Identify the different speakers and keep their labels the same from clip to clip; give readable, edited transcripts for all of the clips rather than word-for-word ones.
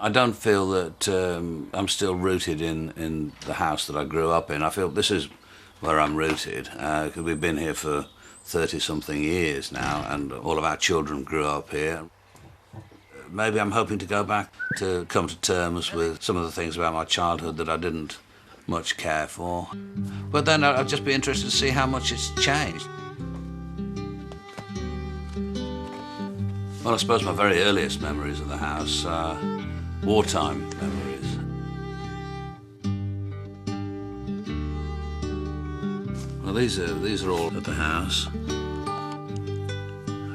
Speaker 1: I don't feel that I'm still rooted in the house that I grew up in. I feel this is where I'm rooted, because we've been here for 30-something years now, and all of our children grew up here. Maybe I'm hoping to go back to come to terms with some of the things about my childhood that I didn't much care for. But then I'd just be interested to see how much it's changed. Well, I suppose my very earliest memories of the house are wartime memories. Well, these are all at the house.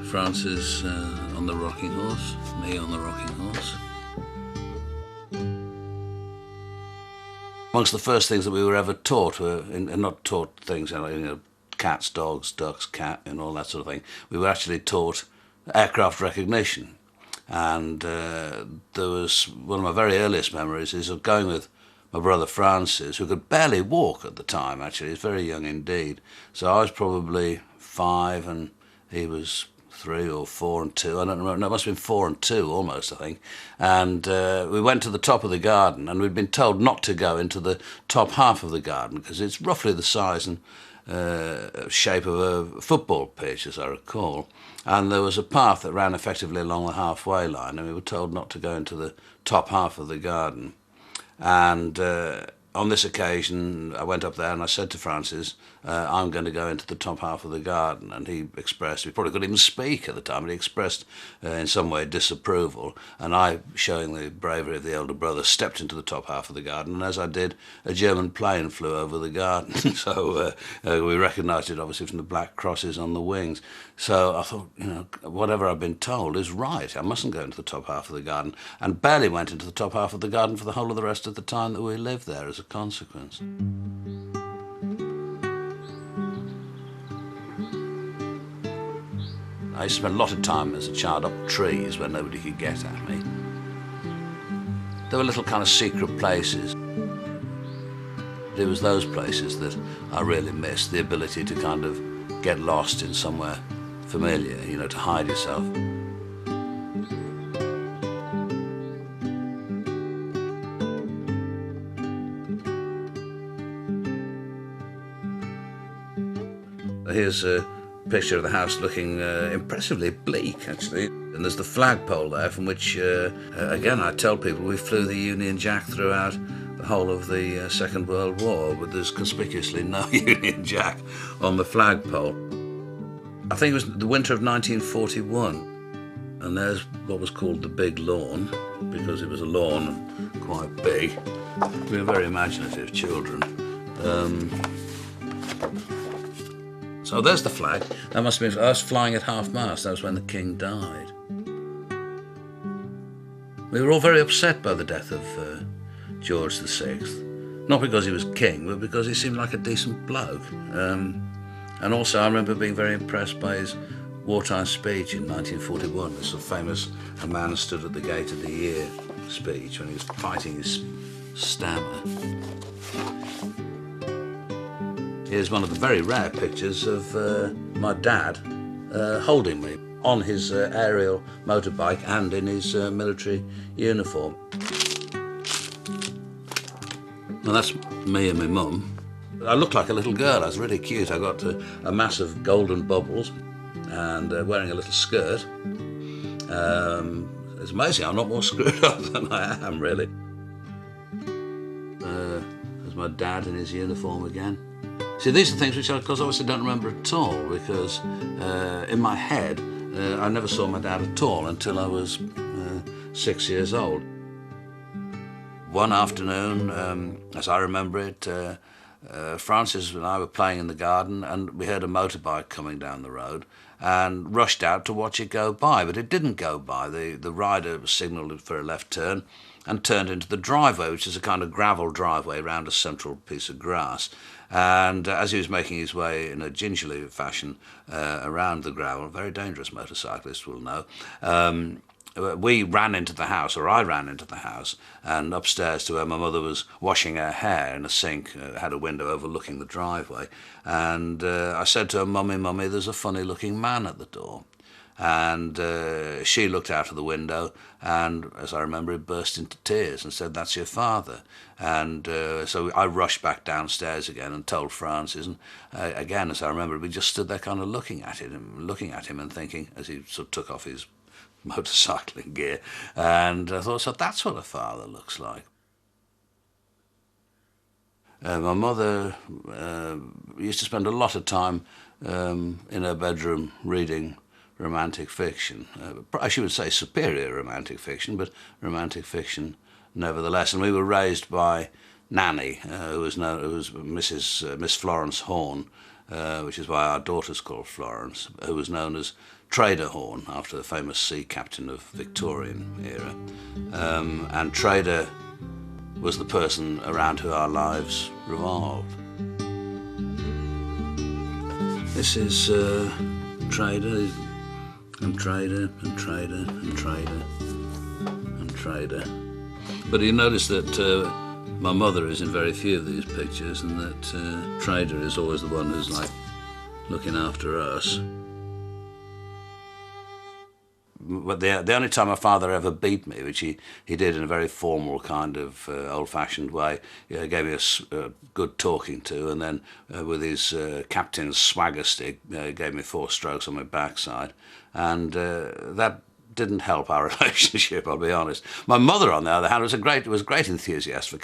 Speaker 1: Francis on the rocking horse, me on the rocking horse. Amongst the first things that we were ever taught were, not taught things, cats, dogs, ducks, cat, and all that sort of thing. We were actually taught aircraft recognition. And there was one of my very earliest memories is of going with my brother Francis, who could barely walk at the time, actually. He was very young indeed. So I was probably 5 and he was 3 or 4 and 2. I don't remember. No, it must have been 4 and 2 almost, I think. And we went to the top of the garden, and we'd been told not to go into the top half of the garden because it's roughly the size and shape of a football pitch, as I recall. And there was a path that ran effectively along the halfway line, and we were told not to go into the top half of the garden. And on this occasion, I went up there and I said to Francis, I'm going to go into the top half of the garden. And he expressed, he probably couldn't even speak at the time, but he expressed in some way disapproval. And I, showing the bravery of the elder brother, stepped into the top half of the garden. And as I did, a German plane flew over the garden. So we recognised it obviously from the black crosses on the wings. So I thought, whatever I've been told is right. I mustn't go into the top half of the garden. And barely went into the top half of the garden for the whole of the rest of the time that we lived there as a consequence. I used to spend a lot of time as a child up trees where nobody could get at me. There were little kind of secret places. It was those places that I really missed, the ability to kind of get lost in somewhere familiar, to hide yourself. Here's a picture of the house looking impressively bleak, actually. And there's the flagpole there from which, again, I tell people we flew the Union Jack throughout the whole of the Second World War, but there's conspicuously no Union Jack on the flagpole. I think it was the winter of 1941, and there's what was called the Big Lawn, because it was a lawn and quite big. We were very imaginative children. So there's the flag. That must have been us flying at half-mast. That was when the King died. We were all very upset by the death of George VI. Not because he was king, but because he seemed like a decent bloke. And also I remember being very impressed by his wartime speech in 1941, this famous "A Man Stood at the Gate of the Year" speech when he was fighting his stammer. Here's one of the very rare pictures of my dad holding me on his aerial motorbike and in his military uniform. Well, that's me and my mum. I looked like a little girl. I was really cute. I got a mass of golden bubbles and wearing a little skirt. It's amazing I'm not more screwed up than I am, really. There's my dad in his uniform again. See, these are things which I, of course, obviously don't remember at all, because in my head, I never saw my dad at all until I was 6 years old. One afternoon, as I remember it, Francis and I were playing in the garden, and we heard a motorbike coming down the road and rushed out to watch it go by, but it didn't go by. The rider signalled for a left turn and turned into the driveway, which is a kind of gravel driveway around a central piece of grass. And as he was making his way in a gingerly fashion around the gravel, a very dangerous motorcyclist will know, we ran into the house, or I ran into the house, and upstairs to where my mother was washing her hair in a sink, had a window overlooking the driveway. And I said to her, "Mummy, Mummy, there's a funny-looking man at the door." and she looked out of the window, and as I remember, he burst into tears and said, "That's your father." And so I rushed back downstairs again and told Francis, and again, as I remember, we just stood there kind of looking at him and thinking, as he sort of took off his motorcycling gear, and I thought, so that's what a father looks like. My mother used to spend a lot of time in her bedroom reading romantic fiction. I should say superior romantic fiction, but romantic fiction nevertheless. And we were raised by Nanny, who was Miss Florence Horn, which is why our daughter's called Florence, who was known as Trader Horn, after the famous sea captain of Victorian era. And Trader was the person around who our lives revolved. This is Trader, and Trader, and Trader, and Trader, and Trader. But you notice that my mother is in very few of these pictures, and that Trader is always the one who's like looking after us. But the only time my father ever beat me, which he did in a very formal kind of old-fashioned way, gave me a good talking to, and then with his captain's swagger stick, gave me 4 strokes on my backside, and that didn't help our relationship, I'll be honest. My mother, on the other hand, was a great enthusiast for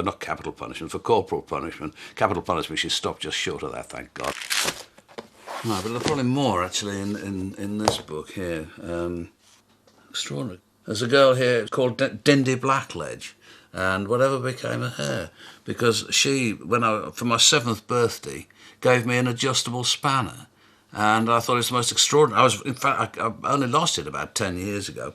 Speaker 1: not capital punishment, for corporal punishment. Capital punishment, she stopped just short of that, thank God. No, but there's probably more actually in this book here. Extraordinary. There's a girl here called Dindy Blackledge, and whatever became of her, because she, for my 7th birthday, gave me an adjustable spanner, and I thought it was the most extraordinary. In fact, I only lost it about 10 years ago,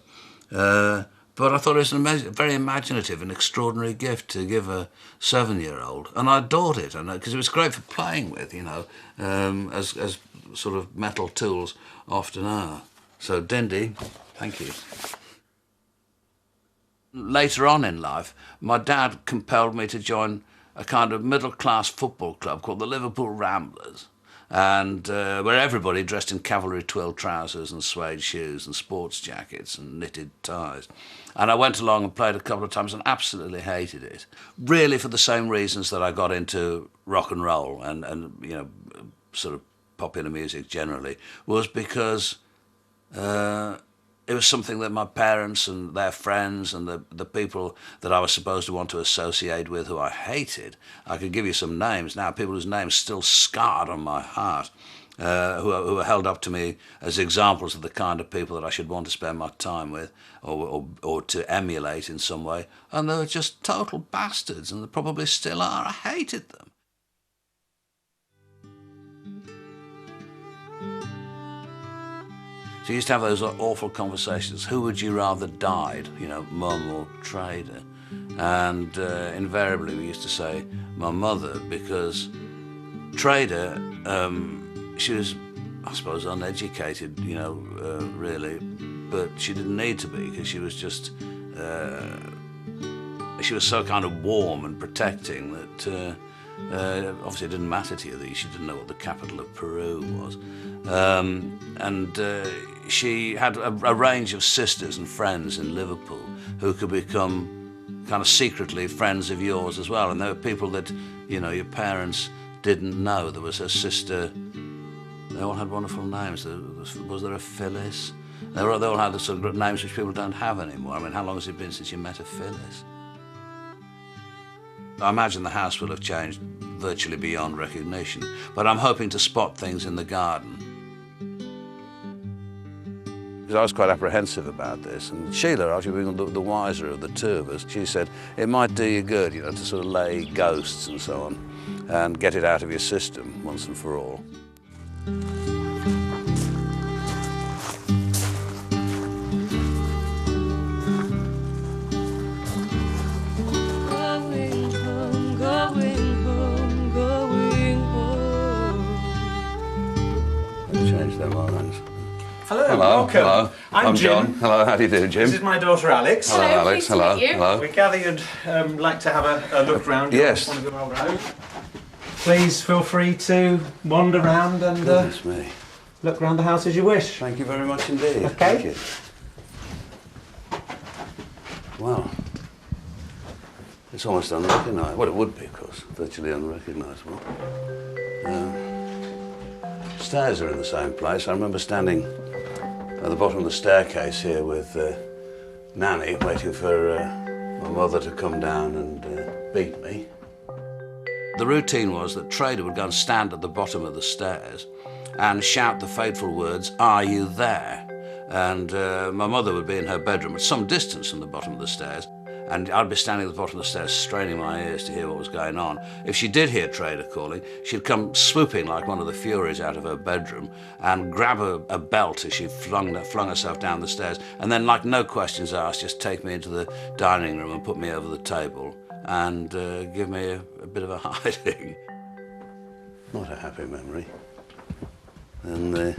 Speaker 1: but I thought it was a very imaginative and extraordinary gift to give a 7-year-old, and I adored it, because it was great for playing with, you know, as sort of metal tools often are. So Dindy, thank you. Later on in life, my dad compelled me to join a kind of middle-class football club called the Liverpool Ramblers, and where everybody dressed in cavalry twill trousers and suede shoes and sports jackets and knitted ties. And I went along and played a couple of times and absolutely hated it. Really for the same reasons that I got into rock and roll and you know, sort of popular music generally, was because it was something that my parents and their friends and the people that I was supposed to want to associate with who I hated. I could give you some names now, people whose names still scarred on my heart, who are held up to me as examples of the kind of people that I should want to spend my time with or to emulate in some way. And they were just total bastards, and they probably still are. I hated them. So you used to have those awful conversations. Who would you rather died, you know, Mum or Trader? And invariably we used to say my mother, because Trader, she was, I suppose, uneducated, you know, really, but she didn't need to be, because she was just, she was so kind of warm and protecting that obviously it didn't matter to you that she didn't know what the capital of Peru was. She had a range of sisters and friends in Liverpool who could become kind of secretly friends of yours as well. And there were people that, you know, your parents didn't know. There was her sister, they all had wonderful names. Was there a Phyllis? They all had the sort of names which people don't have anymore. I mean, how long has it been since you met a Phyllis? I imagine the house will have changed virtually beyond recognition, but I'm hoping to spot things in the garden. Because I was quite apprehensive about this, and Sheila, actually being the wiser of the two of us, she said it might do you good, you know, to sort of lay ghosts and so on, and get it out of your system once and for all. Change their minds.
Speaker 2: Hello,
Speaker 1: hello,
Speaker 2: welcome.
Speaker 1: Hello.
Speaker 2: I'm Jim.
Speaker 1: Hello, how do you do, Jim?
Speaker 2: This is my daughter Alex.
Speaker 1: Hello, Alex. Hello.
Speaker 2: Hello. We gather you'd like to have a look round.
Speaker 1: Yes.
Speaker 2: Want to go around. Please feel free to wander around and.
Speaker 1: Goodness me.
Speaker 2: look round the house as you wish.
Speaker 1: Thank you very much indeed.
Speaker 2: Okay.
Speaker 1: Thank you. Wow. It's almost unrecognisable. Well, it would be, of course, virtually unrecognisable. Stairs are in the same place. I remember standing at the bottom of the staircase here with Nanny, waiting for my mother to come down and beat me. The routine was that Trader would go and stand at the bottom of the stairs and shout the fateful words, "Are you there?" And my mother would be in her bedroom at some distance from the bottom of the stairs, and I'd be standing at the bottom of the stairs straining my ears to hear what was going on. If she did hear Trader calling, she'd come swooping like one of the Furies out of her bedroom and grab a belt as she flung herself down the stairs, and then, like no questions asked, just take me into the dining room and put me over the table and give me a bit of a hiding. Not a happy memory. And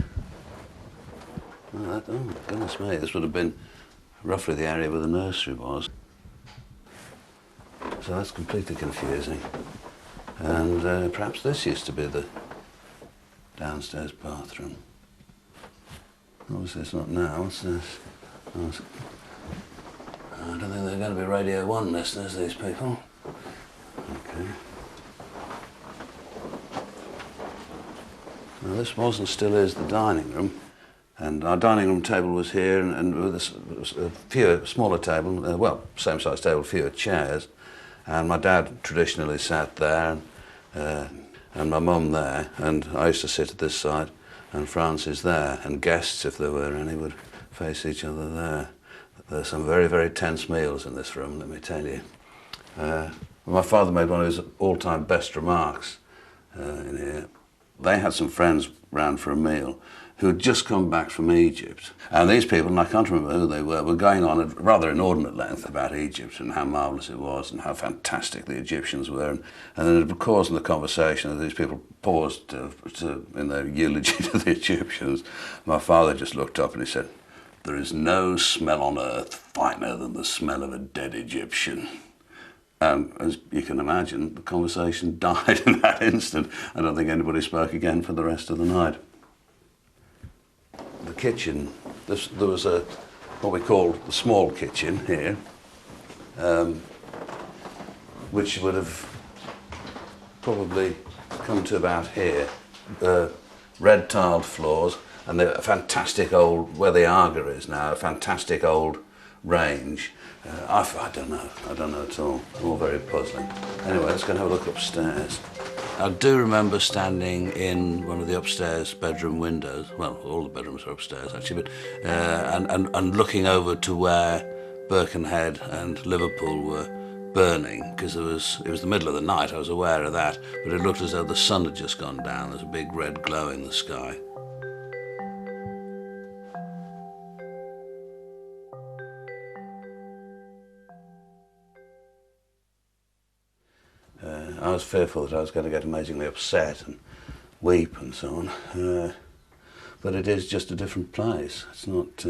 Speaker 1: oh goodness me, this would have been roughly the area where the nursery was. So that's completely confusing. And perhaps this used to be the downstairs bathroom. Obviously it's not now. What's this? Oh, I don't think they're going to be Radio 1 listeners, these people. Okay. Now this was and still is the dining room. And our dining room table was here, and with a smaller table, well, same size table, fewer chairs. And my dad traditionally sat there, and my mum there, and I used to sit at this side, and Francis there, and guests, if there were any, would face each other there. There's some very, very tense meals in this room, let me tell you. My father made one of his all-time best remarks in here. They had some friends round for a meal who had just come back from Egypt. And these people, and I can't remember who they were going on at rather inordinate length about Egypt and how marvellous it was and how fantastic the Egyptians were. And then of course in the conversation as these people paused in their eulogy to the Egyptians, my father just looked up and he said, "There is no smell on earth finer than the smell of a dead Egyptian." And as you can imagine, the conversation died in that instant. I don't think anybody spoke again for the rest of the night. The kitchen, there was what we called the small kitchen here, which would have probably come to about here. Red tiled floors, and a fantastic old, where the Aga is now, a fantastic old range. I don't know at all. All very puzzling. Anyway, let's go and have a look upstairs. I do remember standing in one of the upstairs bedroom windows. Well, all the bedrooms are upstairs actually, but and looking over to where Birkenhead and Liverpool were burning, because it was the middle of the night. I was aware of that, but it looked as though the sun had just gone down. There's a big red glow in the sky. I was fearful that I was going to get amazingly upset and weep and so on, but it is just a different place. It's not,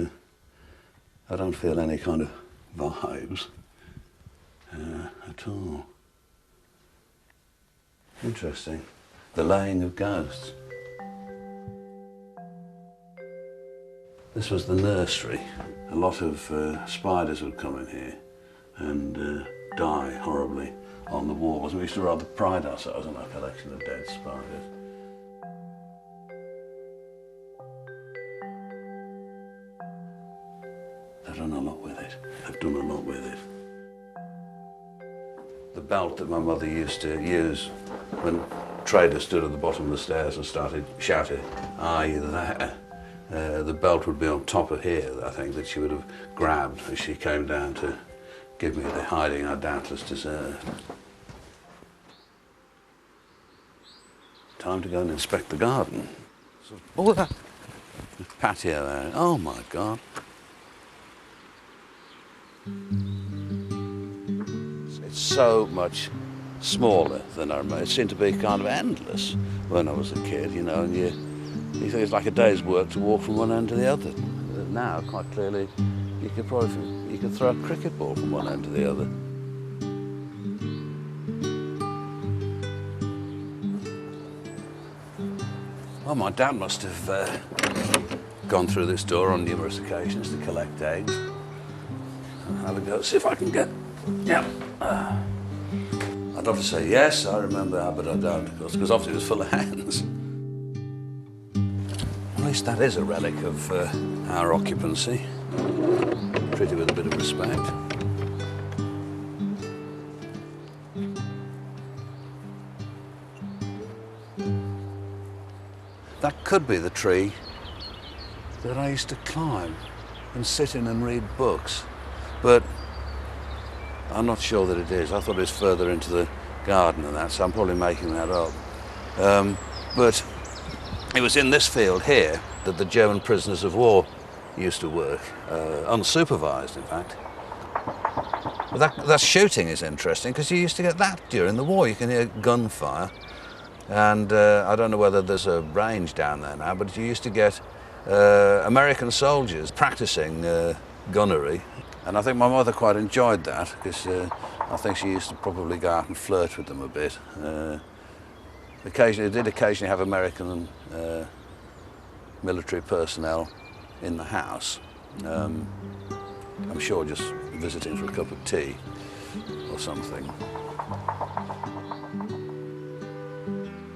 Speaker 1: I don't feel any kind of vibes at all. Interesting. The laying of ghosts. This was the nursery. A lot of spiders would come in here and die horribly on the walls, and we used to rather pride ourselves on our collection of dead spiders. They've done a lot with it. They've done a lot with it. The belt that my mother used to use when Trader stood at the bottom of the stairs and started shouting, "Are you there?" The belt would be on top of here, I think, that she would have grabbed as she came down to give me the hiding I doubtless deserved. Time to go and inspect the garden. Oh, that patio area. Oh my God. It's so much smaller than I remember. It seemed to be kind of endless when I was a kid, you know, and you think it's like a day's work to walk from one end to the other. Now, quite clearly, you could throw a cricket ball from one end to the other. Oh, my dad must have gone through this door on numerous occasions to collect eggs. I'll have a go, see if I can get, yeah. I'd love to say yes, I remember, but I don't, of course, because obviously it was full of hens. At least that is a relic of our occupancy. Treat it with a bit of respect. That could be the tree that I used to climb and sit in and read books, but I'm not sure that it is. I thought it was further into the garden and that, so I'm probably making that up. But it was in this field here that the German prisoners of war used to work, unsupervised, in fact. But that shooting is interesting, because you used to get that during the war. You can hear gunfire, and I don't know whether there's a range down there now, but you used to get American soldiers practicing gunnery, and I think my mother quite enjoyed that, because I think she used to probably go out and flirt with them a bit. Occasionally, did occasionally have American military personnel in the house. I'm sure just visiting for a cup of tea or something.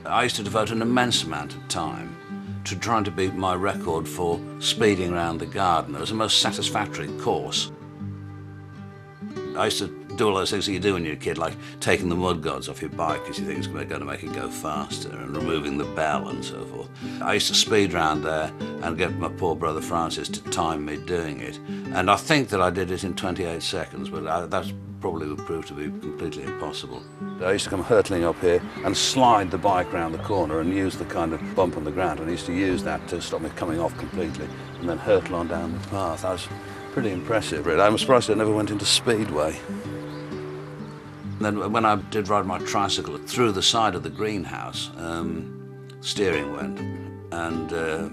Speaker 1: I used to devote an immense amount of time to trying to beat my record for speeding around the garden. It was the most satisfactory course. I used to do all those things that you do when you're a kid, like taking the mud guards off your bike because you think it's going to make it go faster, and removing the bell and so forth. I used to speed round there and get my poor brother Francis to time me doing it. And I think that I did it in 28 seconds, but that probably would prove to be completely impossible. I used to come hurtling up here and slide the bike round the corner and use the kind of bump on the ground, and I used to use that to stop me coming off completely, and then hurtle on down the path. That was pretty impressive, really. I'm surprised I never went into Speedway. And then when I did ride my tricycle through the side of the greenhouse, steering went, and a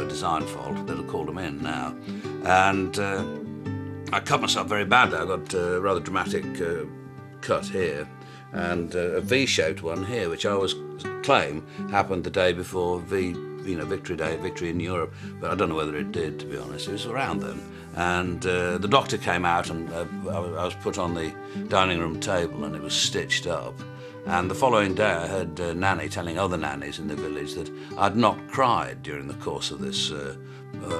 Speaker 1: design fault, they'd have called them in now. And I cut myself very badly. I got a rather dramatic cut here, and a V-shaped one here, which I always claim happened the day before Victory Day, Victory in Europe, but I don't know whether it did, to be honest. It was around then. And the doctor came out, and I was put on the dining room table, and it was stitched up. And the following day I heard Nanny telling other nannies in the village that I'd not cried during the course of this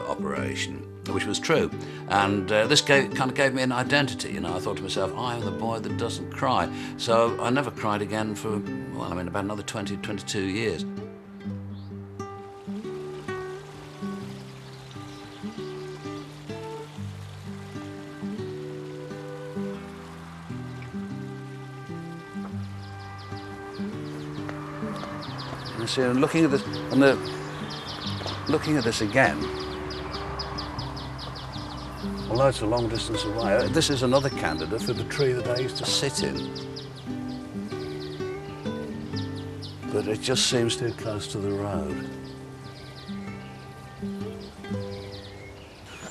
Speaker 1: operation, which was true. And this kind of gave me an identity. I thought to myself, I am the boy that doesn't cry. So I never cried again for, about another 20, 22 years. You see, and looking at this again, although it's a long distance away, this is another candidate for the tree that I used to sit in. But it just seems too close to the road.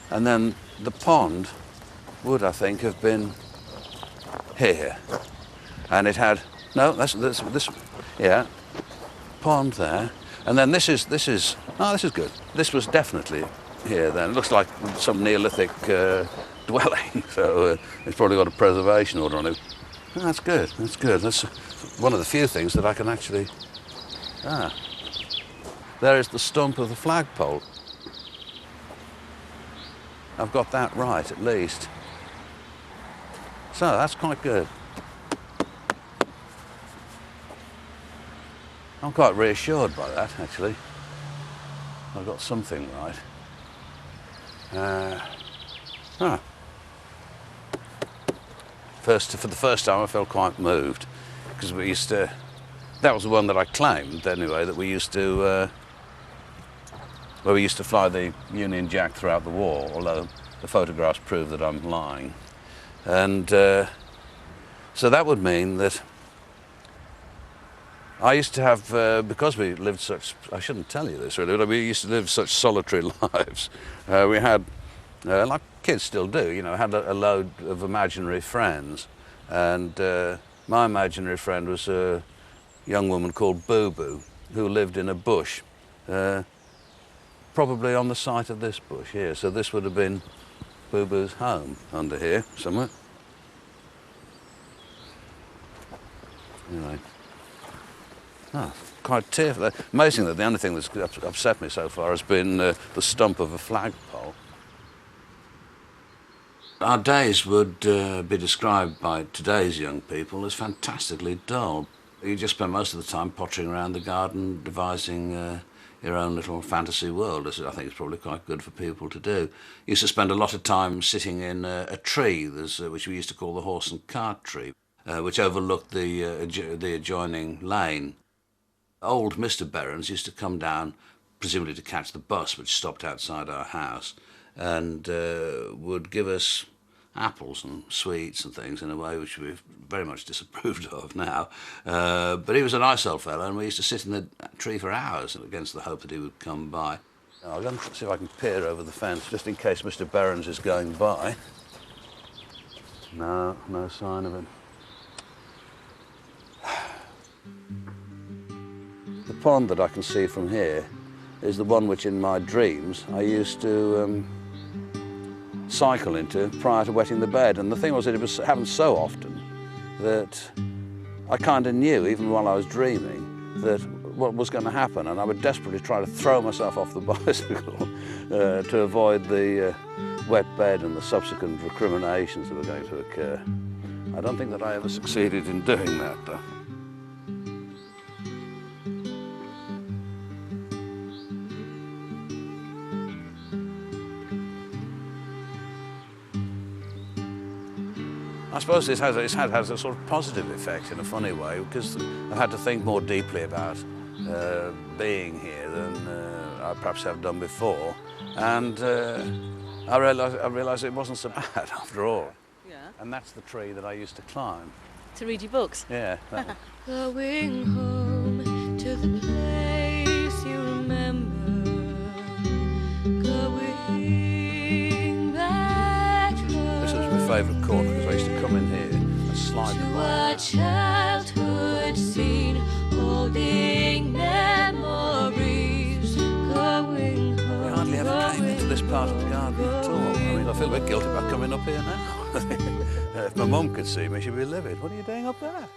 Speaker 1: And then the pond would, I think, have been here. And it had, no, this, yeah. Pond there, and then this is good. This was definitely here then. It looks like some Neolithic dwelling, so it's probably got a preservation order on it. Oh, that's good, that's good. That's one of the few things that I can actually, there is the stump of the flagpole. I've got that right, at least. So that's quite good. I'm quite reassured by that, actually. I've got something right. For the first time I felt quite moved, because that was the one that I claimed, anyway, that we used to, where we used to fly the Union Jack throughout the war, although the photographs prove that I'm lying. And so that would mean that I used to have, because we lived such, I shouldn't tell you this really, but we used to live such solitary lives. We had, like kids still do, had a load of imaginary friends. And my imaginary friend was a young woman called Boo Boo, who lived in a bush probably on the site of this bush here. So this would have been Boo Boo's home under here somewhere. Anyway. Oh, quite tearful. Amazing that the only thing that's upset me so far has been the stump of a flagpole. Our days would be described by today's young people as fantastically dull. You just spend most of the time pottering around the garden, devising your own little fantasy world, as I think it's probably quite good for people to do. You used to spend a lot of time sitting in a tree, which we used to call the horse and cart tree, which overlooked the adjoining lane. Old Mr. Berrens used to come down, presumably to catch the bus, which stopped outside our house, and would give us apples and sweets and things in a way which we've very much disapproved of now. But he was a nice old fellow, and we used to sit in the tree for hours against the hope that he would come by. I'll go and see if I can peer over the fence, just in case Mr. Berrens is going by. No, no sign of him. The pond that I can see from here is the one which in my dreams I used to cycle into prior to wetting the bed. And the thing was that it happened so often that I kind of knew, even while I was dreaming, that what was going to happen, and I would desperately try to throw myself off the bicycle to avoid the wet bed and the subsequent recriminations that were going to occur. I don't think that I ever succeeded in doing that, though. I suppose it has a sort of positive effect in a funny way, because I've had to think more deeply about being here than I perhaps have done before, and I realised it wasn't so bad after all.
Speaker 3: Yeah.
Speaker 1: And that's the tree that I used to climb.
Speaker 3: To read your books?
Speaker 1: Yeah. That one.
Speaker 3: Going home to the place you remember. Going back home.
Speaker 1: This was my favourite corner, because I used to come in here and slide the
Speaker 3: to
Speaker 1: ball.
Speaker 3: a childhood scene, holding memories. Going home.
Speaker 1: We hardly ever came into this part of the garden at all. I mean, I feel a bit guilty about coming up here now. If my mum could see me, she'd be livid. What are you doing up there?